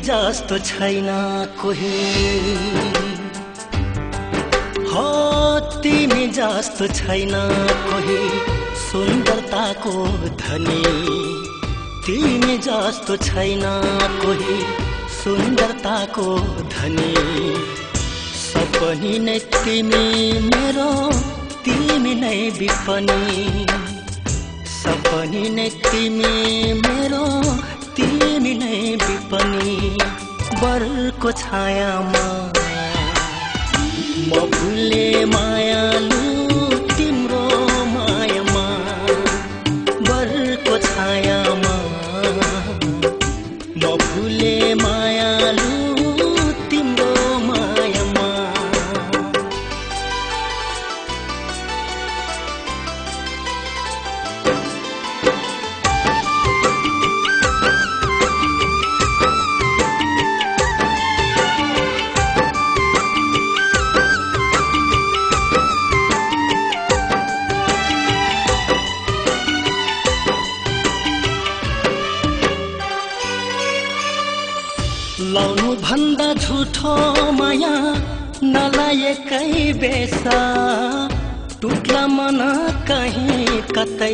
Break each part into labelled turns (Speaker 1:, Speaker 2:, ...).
Speaker 1: जस्तो छैन कोही हो तिमी जस्तो छैन कोही सुन्दरताको धनी तिमी जस्तो छैन कोही सुन्दरताको धनी सपनी नै तिमी मेरो तिमी नै विपनी सपनी नै तिमी मेरो तिमी नै विपनी बरको छायामा म भुले मायालु तिम्रो मायामा बरको छायामा म भुले मायालु तिम्रो मायामा लाउनु भन्दा झुठो माया नलायकै बेसा टुक्ला मन कहीं कतै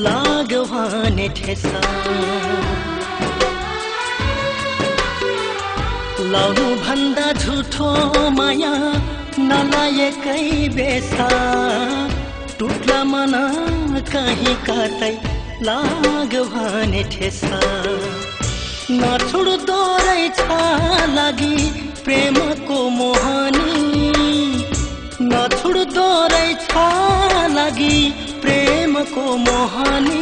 Speaker 1: लाग्यो भने ठेसा लाउनु भन्दा झुठो माया नलायकै बेसा टुक्ला मन कहीं कतै लाग्यो भने ठेसा नछुड्दो रहेछ लागि प्रेमको मोहनी नछुड्दो रहेछ लागि प्रेमको मोहनी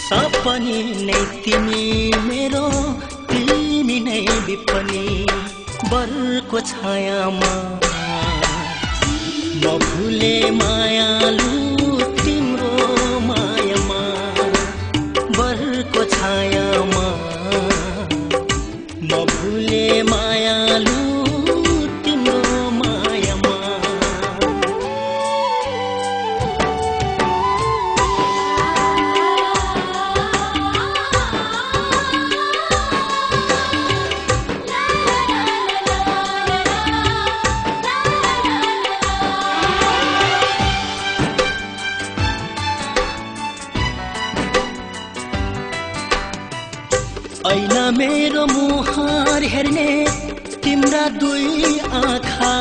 Speaker 1: सपनी नै तिमी मेरो तिमी नै विपनी बरको छायामा म भुले मायालु तिम्रो मायामा बरको छायामा म भुले मायालु तिम्रो मायामा ऐना मेरो मुहार हेर्ने तिम्रा दुई आँखा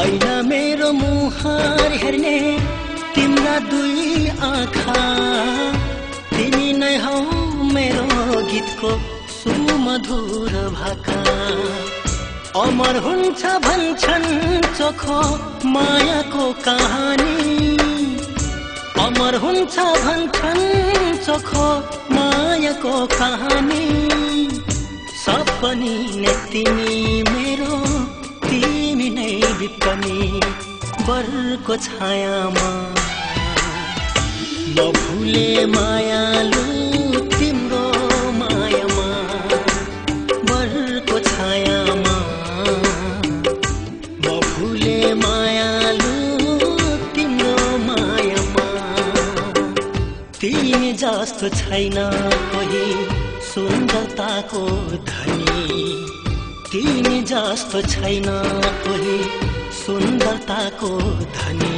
Speaker 1: ऐना मेरो मुहार हेर्ने तिम्रा दुई आँखा तिमी नै हौ मेरो गीतको सुमधुर भाका अमर हुन्छ भन्छन् चोखो मायाको कहानी अमर हुन्छ भन्छन् चोखो मायाको कहानी सपनी नै तिमी मेरो तिमी नै विपनी बरको छायामा म भुले मायालु तिम्रो मायामा बरको छायामा मायालु तिम्रो मायामा तिमी जस्तो छैन कोही सुन्दरताको धनी तिमी जस्तो छैन कोही सुन्दरताको धनी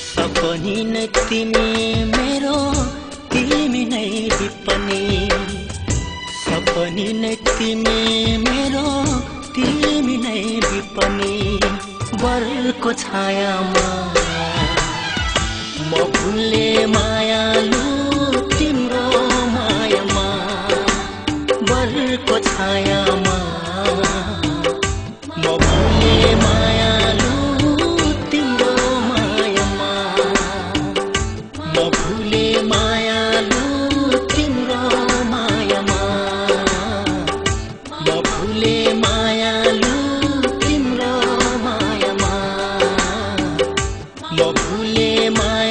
Speaker 1: सपनी नै तिमी मेरो तिमी नै विपनी सपनी नै तिमी मेरो तिमी नै विपनी बरको छायामा म भुले मायालु तिम्रो मायामा बरको छायामा म भुले मायालु तिम्रो मायामा म भुले मायालु तिम्रो मायामा म भुले मायालु तिम्रो मायामा म भुले माया